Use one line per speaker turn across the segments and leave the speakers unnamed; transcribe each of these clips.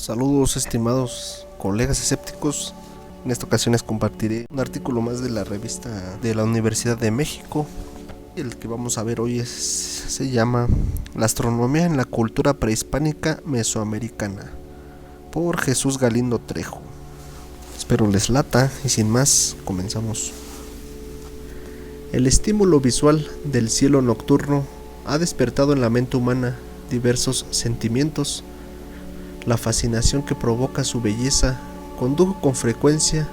Saludos estimados colegas escépticos. En esta ocasión les compartiré un artículo más de la revista de la Universidad de México. El que vamos a ver hoy se llama La astronomía en la cultura prehispánica mesoamericana, por Jesús Galindo Trejo. Espero les lata y sin más, comenzamos. El estímulo visual del cielo nocturno ha despertado en la mente humana diversos sentimientos. La fascinación que provoca su belleza condujo con frecuencia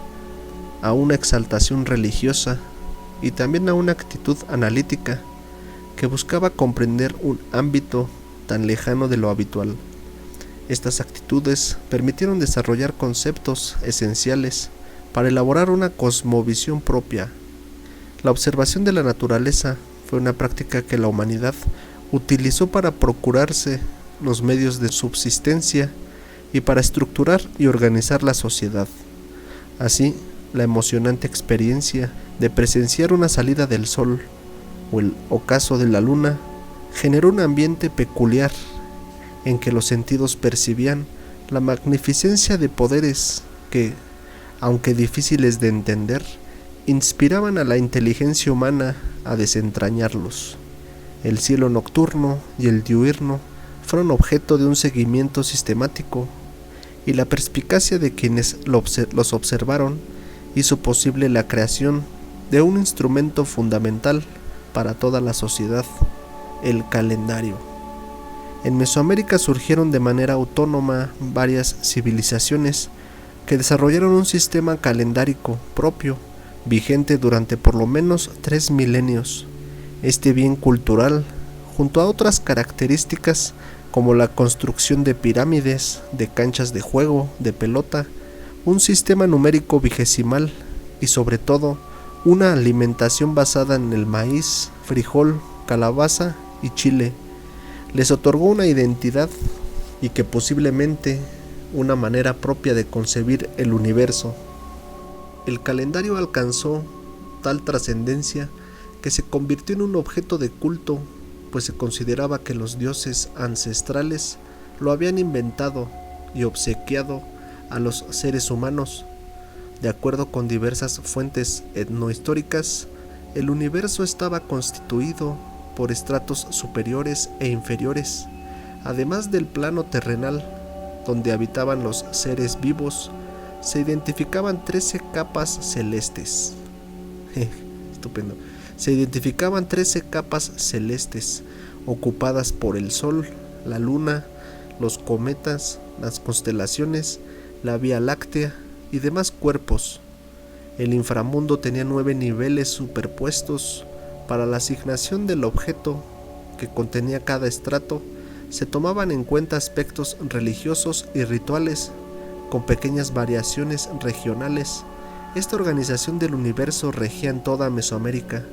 a una exaltación religiosa y también a una actitud analítica que buscaba comprender un ámbito tan lejano de lo habitual. Estas actitudes permitieron desarrollar conceptos esenciales para elaborar una cosmovisión propia. La observación de la naturaleza fue una práctica que la humanidad utilizó para procurarse los medios de subsistencia y para estructurar y organizar la sociedad. Así, la emocionante experiencia de presenciar una salida del sol o el ocaso de la luna generó un ambiente peculiar en que los sentidos percibían la magnificencia de poderes que, aunque difíciles de entender, inspiraban a la inteligencia humana a desentrañarlos. El cielo nocturno y el diurno fueron objeto de un seguimiento sistemático, y la perspicacia de quienes los observaron hizo posible la creación de un instrumento fundamental para toda la sociedad, el calendario. En Mesoamérica surgieron de manera autónoma varias civilizaciones que desarrollaron un sistema calendárico propio, vigente durante por lo menos 3 milenios. Este bien cultural, junto a otras características como la construcción de pirámides, de canchas de juego, de pelota, un sistema numérico vigesimal y sobre todo una alimentación basada en el maíz, frijol, calabaza y chile, les otorgó una identidad y que posiblemente una manera propia de concebir el universo. El calendario alcanzó tal trascendencia que se convirtió en un objeto de culto, pues se consideraba que los dioses ancestrales lo habían inventado y obsequiado a los seres humanos. De acuerdo con diversas fuentes etnohistóricas, el universo estaba constituido por estratos superiores e inferiores, además del plano terrenal, donde habitaban los seres vivos. Se identificaban 13 capas celestes. Estupendo. Se identificaban 13 capas celestes, ocupadas por el Sol, la Luna, los cometas, las constelaciones, la Vía Láctea y demás cuerpos. El inframundo tenía 9 niveles superpuestos. Para la asignación del objeto que contenía cada estrato, se tomaban en cuenta aspectos religiosos y rituales, con pequeñas variaciones regionales. Esta organización del universo regía en toda Mesoamérica.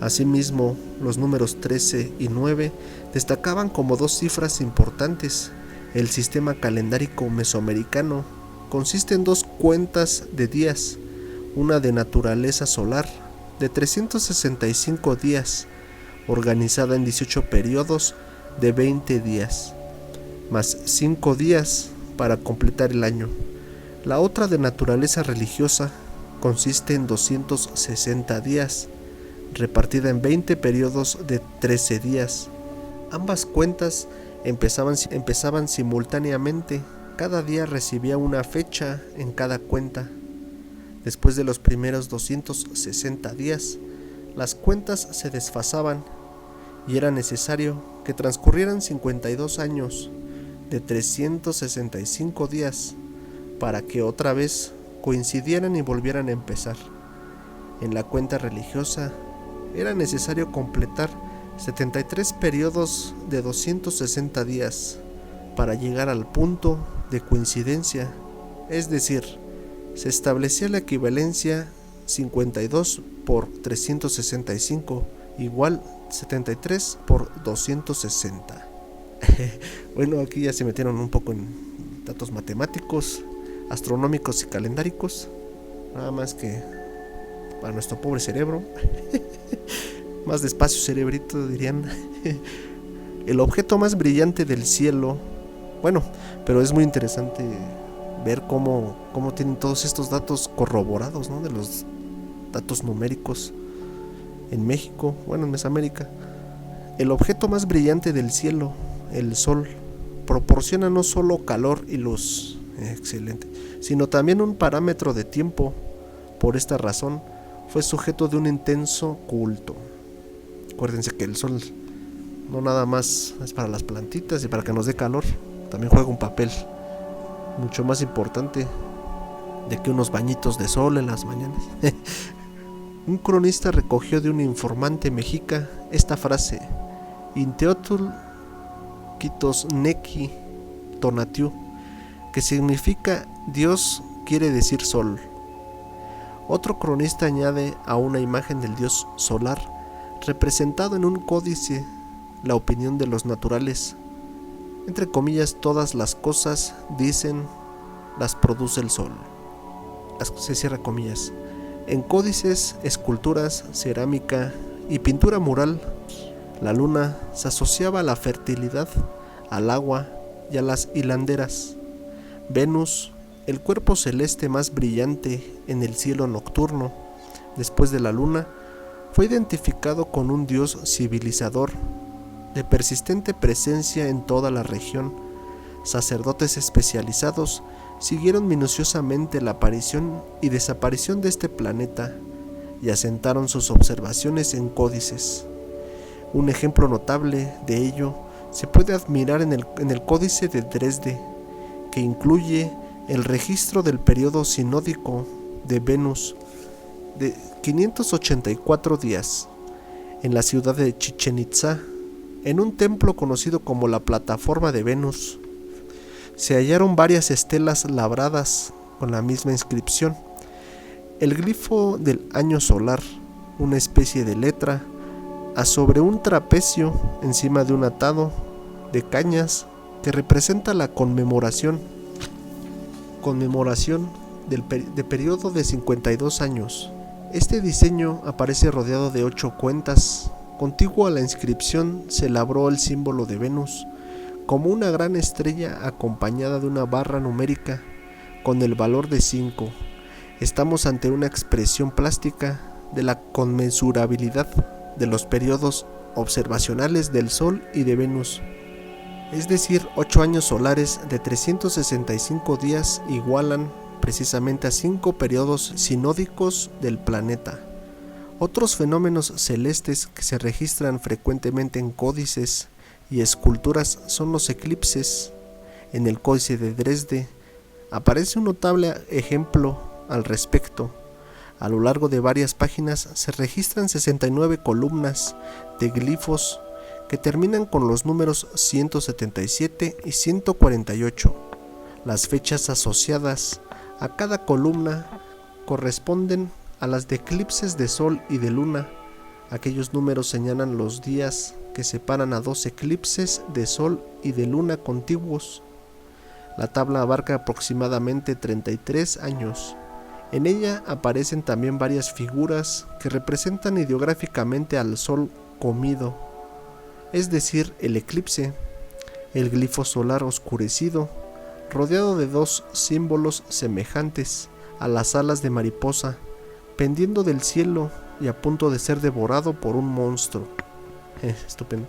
Asimismo, los números 13 y 9 destacaban como dos cifras importantes. El sistema calendárico mesoamericano consiste en dos cuentas de días, una de naturaleza solar, de 365 días, organizada en 18 periodos de 20 días, más 5 días para completar el año. La otra, de naturaleza religiosa, consiste en 260 días, repartida en 20 periodos de 13 días. Ambas cuentas empezaban simultáneamente. Cada día recibía una fecha en cada cuenta. Después de los primeros 260 días, las cuentas se desfasaban y era necesario que transcurrieran 52 años de 365 días para que otra vez coincidieran y volvieran a empezar. En la cuenta religiosa era necesario completar 73 periodos de 260 días para llegar al punto de coincidencia, es decir, se establecía la equivalencia 52 por 365 igual 73 por 260. Bueno, aquí ya se metieron un poco en datos matemáticos, astronómicos y calendáricos, nada más que para nuestro pobre cerebro. Más despacio, cerebrito, dirían. El objeto más brillante del cielo Bueno, pero es muy interesante ver cómo tienen todos estos datos corroborados, ¿no? De los datos numéricos en México, bueno, en Mesoamérica. El objeto más brillante del cielo, el Sol, proporciona no solo calor y luz, excelente, sino también un parámetro de tiempo. Por esta razón, fue sujeto de un intenso culto. Acuérdense que el Sol no nada más es para las plantitas y para que nos dé calor, también juega un papel mucho más importante de que unos bañitos de sol en las mañanas. Un cronista recogió de un informante mexica esta frase: Inteotul quitos neki tonatiu, que significa Dios quiere decir sol. Otro cronista añade a una imagen del dios solar, representado en un códice, la opinión de los naturales. Entre comillas, todas las cosas, dicen, las produce el sol. Se cierra comillas. En códices, esculturas, cerámica y pintura mural, la luna se asociaba a la fertilidad, al agua y a las hilanderas. Venus, el cuerpo celeste más brillante en el cielo nocturno, después de la luna, fue identificado con un dios civilizador de persistente presencia en toda la región. Sacerdotes especializados siguieron minuciosamente la aparición y desaparición de este planeta y asentaron sus observaciones en códices. Un ejemplo notable de ello se puede admirar en el Códice de Dresde, que incluye el registro del periodo sinódico de Venus de 584 días en la ciudad de Chichén Itzá. En un templo conocido como la Plataforma de Venus se hallaron varias estelas labradas con la misma inscripción. El glifo del año solar, una especie de letra, sobre un trapecio encima de un atado de cañas que representa la conmemoración de periodo de 52 años. Este diseño aparece rodeado de 8 cuentas. Contiguo a la inscripción se labró el símbolo de Venus como una gran estrella acompañada de una barra numérica con el valor de 5. Estamos ante una expresión plástica de la conmensurabilidad de los periodos observacionales del Sol y de Venus. Es decir, 8 años solares de 365 días igualan precisamente a 5 periodos sinódicos del planeta. Otros fenómenos celestes que se registran frecuentemente en códices y esculturas son los eclipses. En el Códice de Dresde aparece un notable ejemplo al respecto. A lo largo de varias páginas se registran 69 columnas de glifos que terminan con los números 177 y 148. Las fechas asociadas a cada columna corresponden a las de eclipses de sol y de luna. Aquellos números señalan los días que separan a 2 eclipses de sol y de luna contiguos. La tabla abarca aproximadamente 33 años. En ella aparecen también varias figuras que representan ideográficamente al sol comido, es decir, el eclipse, el glifo solar oscurecido, rodeado de 2 símbolos semejantes a las alas de mariposa, pendiendo del cielo y a punto de ser devorado por un monstruo. Estupendo.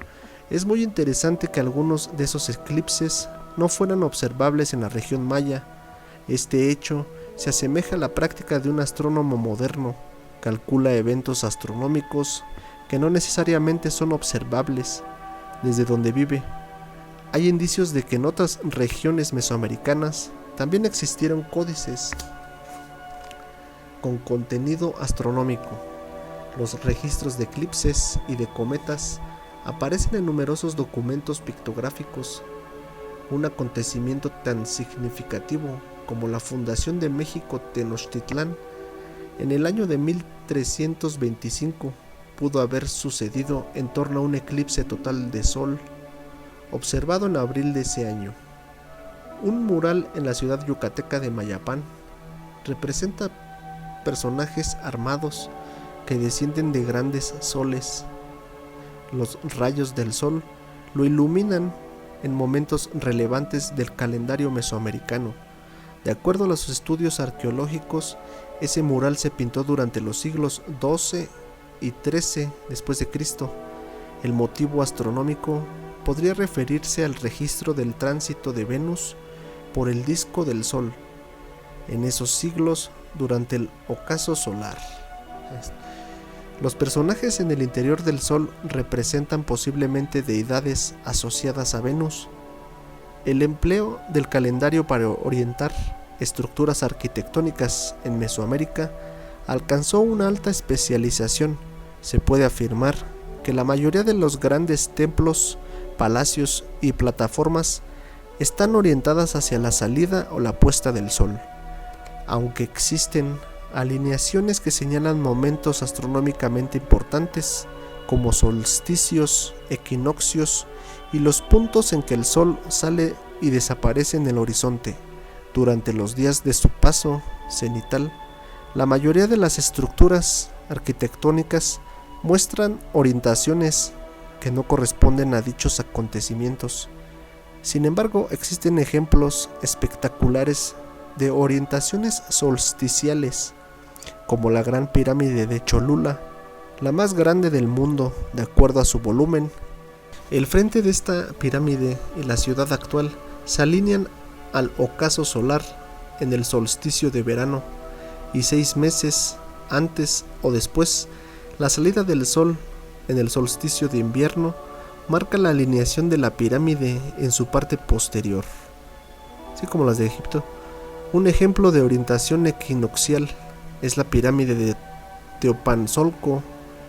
Es muy interesante que algunos de esos eclipses no fueran observables en la región maya. Este hecho se asemeja a la práctica de un astrónomo moderno. Calcula eventos astronómicos que no necesariamente son observables desde donde vive. Hay indicios de que en otras regiones mesoamericanas también existieron códices con contenido astronómico. Los registros de eclipses y de cometas aparecen en numerosos documentos pictográficos. Un acontecimiento tan significativo como la fundación de México Tenochtitlán en el año de 1325 pudo haber sucedido en torno a un eclipse total de sol observado en abril de ese año. Un mural en la ciudad yucateca de Mayapán representa personajes armados que descienden de grandes soles. Los rayos del sol lo iluminan en momentos relevantes del calendario mesoamericano. De acuerdo a los estudios arqueológicos, ese mural se pintó durante los siglos XII y XIII después de Cristo. El motivo astronómico podría referirse al registro del tránsito de Venus por el disco del Sol en esos siglos durante el ocaso solar. Los personajes en el interior del Sol representan posiblemente deidades asociadas a Venus. El empleo del calendario para orientar estructuras arquitectónicas en Mesoamérica alcanzó una alta especialización. Se puede afirmar que la mayoría de los grandes templos, palacios y plataformas están orientadas hacia la salida o la puesta del sol, aunque existen alineaciones que señalan momentos astronómicamente importantes como solsticios, equinoccios y los puntos en que el sol sale y desaparece en el horizonte. Durante los días de su paso cenital, la mayoría de las estructuras arquitectónicas muestran orientaciones que no corresponden a dichos acontecimientos. Sin embargo, existen ejemplos espectaculares de orientaciones solsticiales, como la Gran Pirámide de Cholula, la más grande del mundo de acuerdo a su volumen. El frente de esta pirámide y la ciudad actual se alinean al ocaso solar en el solsticio de verano, y 6 meses antes o después, la salida del sol en el solsticio de invierno marca la alineación de la pirámide en su parte posterior, así como las de Egipto. Un ejemplo de orientación equinoccial es la pirámide de Teopanzolco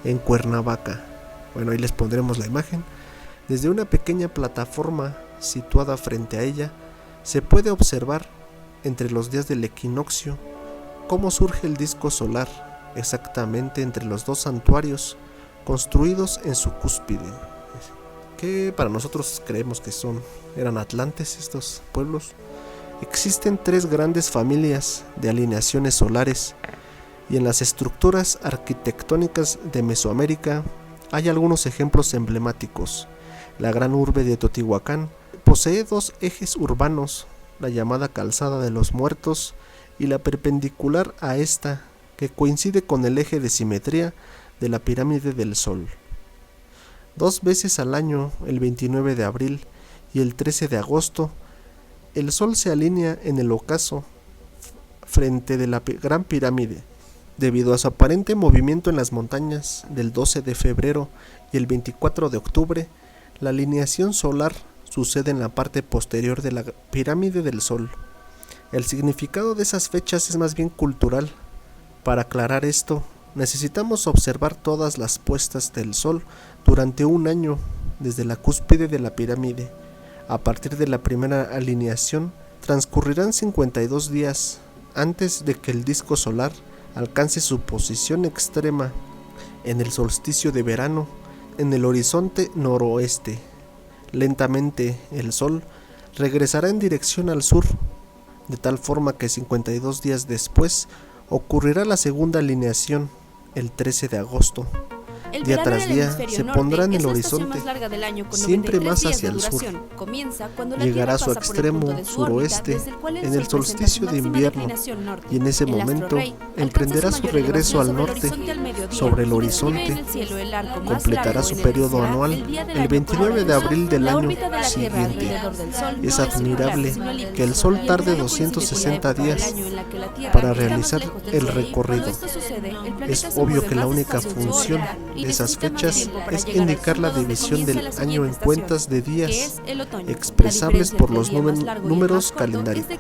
en Cuernavaca. Bueno, ahí les pondremos la imagen. Desde una pequeña plataforma situada frente a ella, se puede observar entre los días del equinoccio cómo surge el disco solar exactamente entre los dos santuarios construidos en su cúspide, que para nosotros creemos que eran atlantes estos pueblos. Existen 3 grandes familias de alineaciones solares, y en las estructuras arquitectónicas de Mesoamérica hay algunos ejemplos emblemáticos. La gran urbe de Teotihuacán posee 2 ejes urbanos, la llamada Calzada de los Muertos y la perpendicular a esta, que coincide con el eje de simetría de la pirámide del Sol. 2 veces al año, el 29 de abril y el 13 de agosto, el Sol se alinea en el ocaso frente de la Gran Pirámide. Debido a su aparente movimiento en las montañas del 12 de febrero y el 24 de octubre, la alineación solar sucede en la parte posterior de la pirámide del Sol. El significado de esas fechas es más bien cultural. Para aclarar esto, necesitamos observar todas las puestas del Sol durante un año desde la cúspide de la pirámide. A partir de la primera alineación, transcurrirán 52 días antes de que el disco solar alcance su posición extrema en el solsticio de verano en el horizonte noroeste. Lentamente el Sol regresará en dirección al sur, de tal forma que 52 días después ocurrirá la segunda alineación, el 13 de agosto. Día tras día se pondrá en el horizonte, siempre más hacia el sur. Llegará a su extremo suroeste en el solsticio de invierno, y en ese momento emprenderá su regreso al norte sobre el horizonte. Completará su periodo anual el 29 de abril del año siguiente. Es admirable que el Sol tarde 260 días para realizar el recorrido. Es obvio que la única función de esas fechas es indicar la división del año en cuentas de días expresables por los números calendáricos.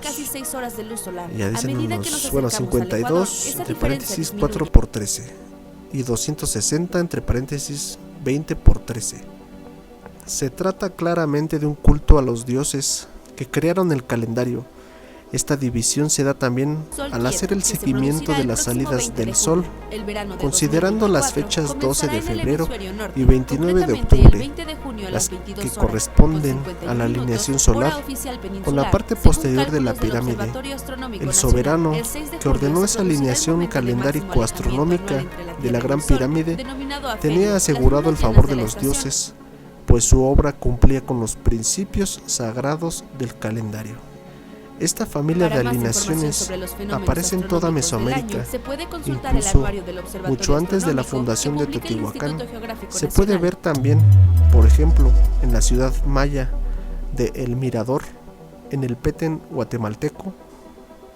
Ya dicen unos, 52 entre paréntesis 4 por 13 y 260 entre paréntesis 20 por 13. Se trata claramente de un culto a los dioses que crearon el calendario. Esta división se da también al hacer el seguimiento de las salidas del Sol, considerando las fechas 12 de febrero y 29 de octubre, las que corresponden a la alineación solar, con la parte posterior de la pirámide. El soberano que ordenó esa alineación calendárico-astronómica de la Gran Pirámide tenía asegurado el favor de los dioses, pues su obra cumplía con los principios sagrados del calendario. Esta familia de alineaciones aparece en toda Mesoamérica, incluso mucho antes de la fundación de Teotihuacán. Se puede ver también, por ejemplo, en la ciudad maya de El Mirador, en el Petén guatemalteco.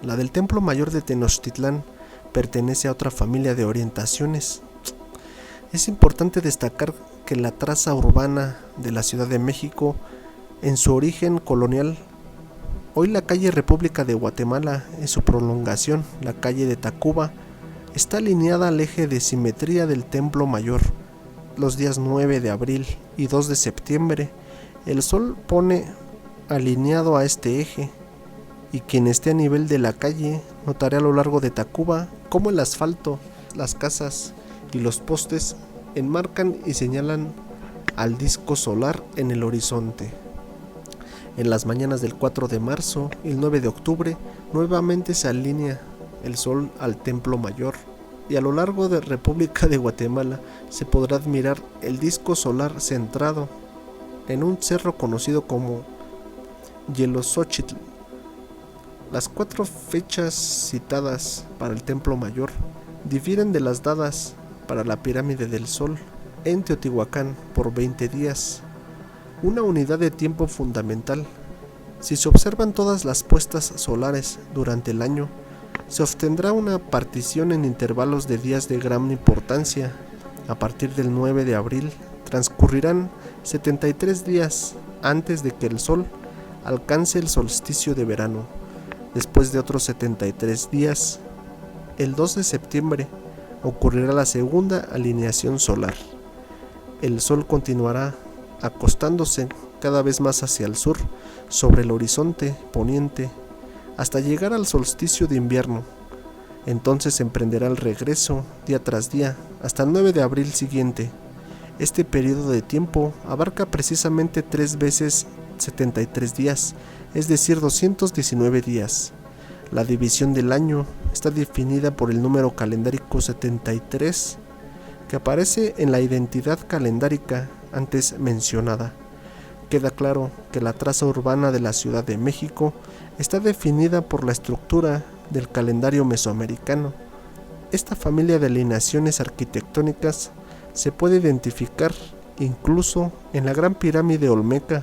La del Templo Mayor de Tenochtitlán pertenece a otra familia de orientaciones. Es importante destacar que la traza urbana de la Ciudad de México, en su origen colonial, hoy la calle República de Guatemala, en su prolongación, la calle de Tacuba, está alineada al eje de simetría del Templo Mayor. Los días 9 de abril y 2 de septiembre, el sol pone alineado a este eje, y quien esté a nivel de la calle notará a lo largo de Tacuba cómo el asfalto, las casas y los postes enmarcan y señalan al disco solar en el horizonte. En las mañanas del 4 de marzo y el 9 de octubre nuevamente se alinea el sol al Templo Mayor, y a lo largo de República de Guatemala se podrá admirar el disco solar centrado en un cerro conocido como Yelozóchitl. Las 4 fechas citadas para el Templo Mayor difieren de las dadas para la Pirámide del Sol en Teotihuacán por 20 días, una unidad de tiempo fundamental. Si se observan todas las puestas solares durante el año, se obtendrá una partición en intervalos de días de gran importancia. A partir del 9 de abril transcurrirán 73 días antes de que el Sol alcance el solsticio de verano. Después de otros 73 días, el 2 de septiembre, ocurrirá la segunda alineación solar. El Sol continuará acostándose cada vez más hacia el sur, sobre el horizonte poniente, hasta llegar al solsticio de invierno. Entonces emprenderá el regreso día tras día, hasta el 9 de abril siguiente. Este periodo de tiempo abarca precisamente 3 veces 73 días, es decir, 219 días. La división del año está definida por el número calendárico 73, que aparece en la identidad calendárica antes mencionada. Queda claro que la traza urbana de la Ciudad de México está definida por la estructura del calendario mesoamericano. Esta familia de alineaciones arquitectónicas se puede identificar incluso en la Gran Pirámide Olmeca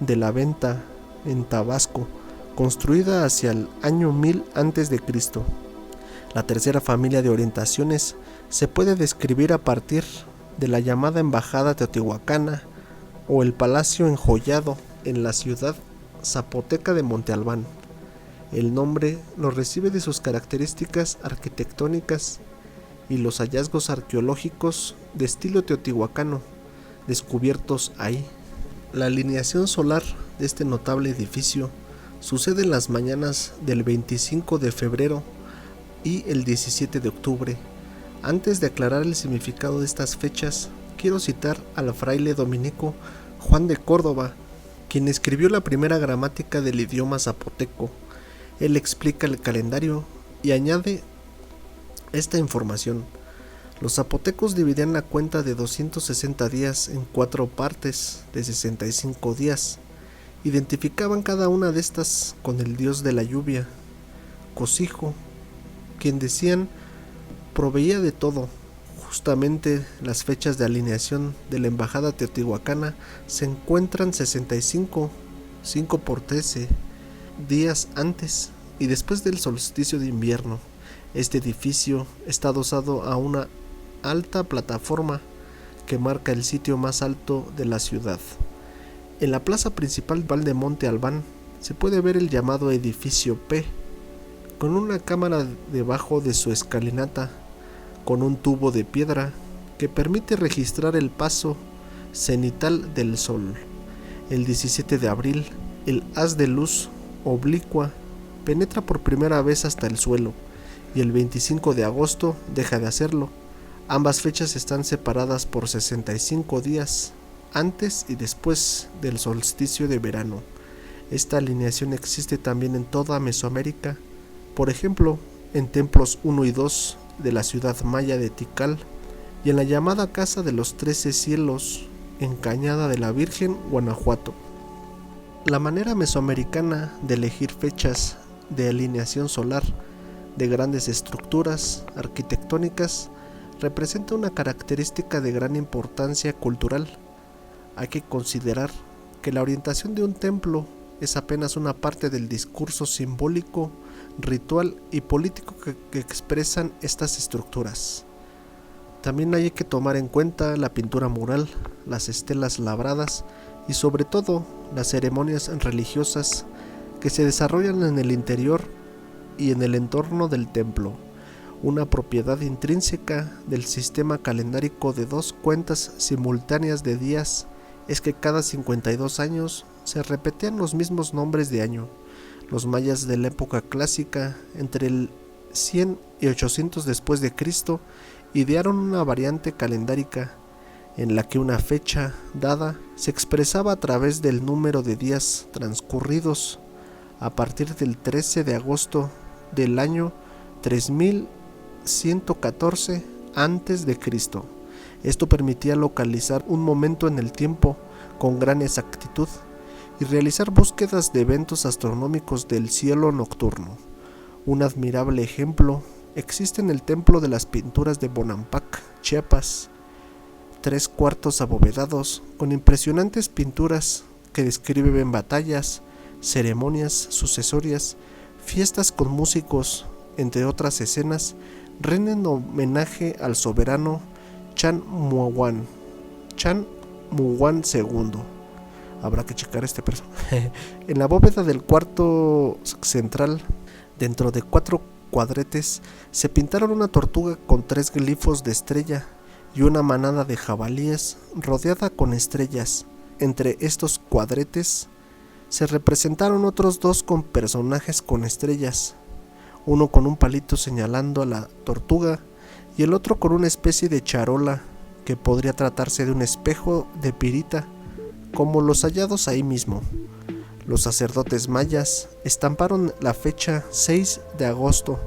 de la Venta en Tabasco, construida hacia el año 1000 a.C. La tercera familia de orientaciones se puede describir a partir de la llamada Embajada Teotihuacana o el Palacio Enjollado en la ciudad zapoteca de Monte Albán. El nombre lo recibe de sus características arquitectónicas y los hallazgos arqueológicos de estilo teotihuacano descubiertos ahí. La alineación solar de este notable edificio sucede en las mañanas del 25 de febrero y el 17 de octubre. Antes de aclarar el significado de estas fechas, quiero citar al fraile dominico Juan de Córdoba, quien escribió la primera gramática del idioma zapoteco. Él explica el calendario y añade esta información. Los zapotecos dividían la cuenta de 260 días en 4 partes de 65 días. Identificaban cada una de estas con el dios de la lluvia, Cosijo, quien decían proveía de todo. Justamente las fechas de alineación de la embajada teotihuacana se encuentran 65, 5 por 13 días antes y después del solsticio de invierno. Este edificio está adosado a una alta plataforma que marca el sitio más alto de la ciudad. En la plaza principal de Monte Albán se puede ver el llamado edificio P, con una cámara debajo de su escalinata, con un tubo de piedra que permite registrar el paso cenital del sol. El 17 de abril, el haz de luz oblicua penetra por primera vez hasta el suelo, y el 25 de agosto deja de hacerlo. Ambas fechas están separadas por 65 días antes y después del solsticio de verano. Esta alineación existe también en toda Mesoamérica, por ejemplo, en templos 1 y 2 de la ciudad maya de Tikal y en la llamada Casa de los 13 Cielos en Cañada de la Virgen, Guanajuato. La manera mesoamericana de elegir fechas de alineación solar de grandes estructuras arquitectónicas representa una característica de gran importancia cultural. Hay que considerar que la orientación de un templo es apenas una parte del discurso simbólico, ritual y político que expresan estas estructuras. También hay que tomar en cuenta la pintura mural, las estelas labradas y sobre todo las ceremonias religiosas que se desarrollan en el interior y en el entorno del templo. Una propiedad intrínseca del sistema calendárico de dos cuentas simultáneas de días es que cada 52 años se repetían los mismos nombres de año. Los mayas de la época clásica, entre el 100 y 800 después de Cristo, idearon una variante calendárica en la que una fecha dada se expresaba a través del número de días transcurridos a partir del 13 de agosto del año 3114 antes de Cristo. Esto permitía localizar un momento en el tiempo con gran exactitud y realizar búsquedas de eventos astronómicos del cielo nocturno. Un admirable ejemplo existe en el Templo de las Pinturas de Bonampak, Chiapas, 3 cuartos abovedados con impresionantes pinturas que describen batallas, ceremonias sucesorias, fiestas con músicos, entre otras escenas, rinden homenaje al soberano Chan Muwan II. Habrá que checar este personaje. En la bóveda del cuarto central, dentro de 4 cuadretes, se pintaron una tortuga con 3 glifos de estrella y una manada de jabalíes rodeada con estrellas. Entre estos cuadretes se representaron otros 2 con personajes con estrellas, uno con un palito señalando a la tortuga y el otro con una especie de charola que podría tratarse de un espejo de pirita, como los hallados ahí mismo. Los sacerdotes mayas estamparon la fecha 6 de agosto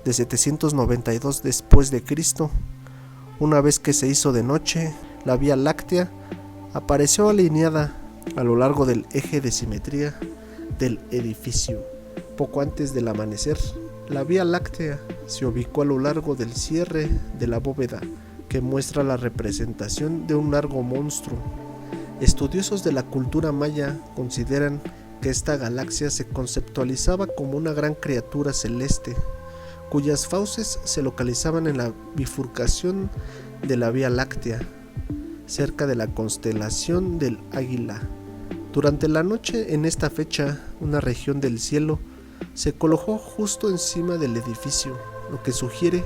de 792 después de Cristo. Una vez que se hizo de noche, la Vía Láctea apareció alineada a lo largo del eje de simetría del edificio. Poco antes del amanecer, la Vía Láctea se ubicó a lo largo del cierre de la bóveda, que muestra la representación de un largo monstruo. Estudiosos de la cultura maya consideran que esta galaxia se conceptualizaba como una gran criatura celeste, cuyas fauces se localizaban en la bifurcación de la Vía Láctea, cerca de la constelación del Águila. Durante la noche en esta fecha, una región del cielo se colocó justo encima del edificio, lo que sugiere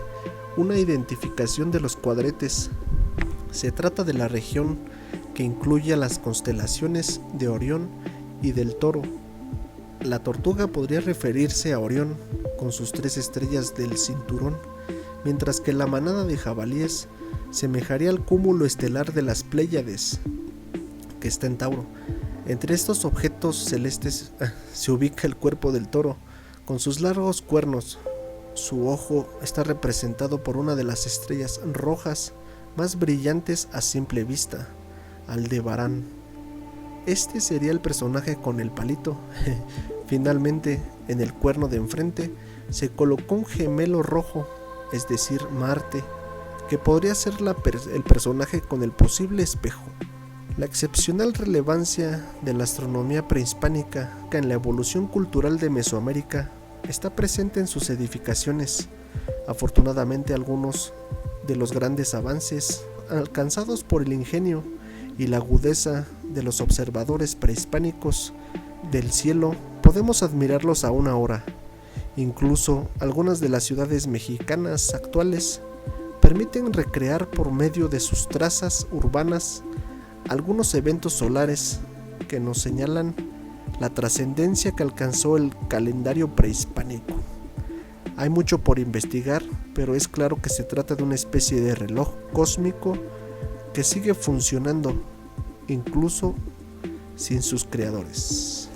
una identificación de los cuadretes. Se trata de la región que incluye a las constelaciones de Orión y del Toro. La tortuga podría referirse a Orión con sus 3 estrellas del cinturón, mientras que la manada de jabalíes semejaría al cúmulo estelar de las Pléyades, que está en Tauro. Entre estos objetos celestes se ubica el cuerpo del toro, con sus largos cuernos. Su ojo está representado por una de las estrellas rojas más brillantes a simple vista, Aldebarán. Este sería el personaje con el palito. Finalmente, en el cuerno de enfrente se colocó un gemelo rojo, es decir, Marte, que podría ser el personaje con el posible espejo. La excepcional relevancia de la astronomía prehispánica en la evolución cultural de Mesoamérica está presente en sus edificaciones. Afortunadamente, algunos de los grandes avances alcanzados por el ingenio y la agudeza de los observadores prehispánicos del cielo podemos admirarlos aún ahora. Incluso algunas de las ciudades mexicanas actuales permiten recrear por medio de sus trazas urbanas algunos eventos solares que nos señalan la trascendencia que alcanzó el calendario prehispánico. Hay mucho por investigar, pero es claro que se trata de una especie de reloj cósmico que sigue funcionando incluso sin sus creadores.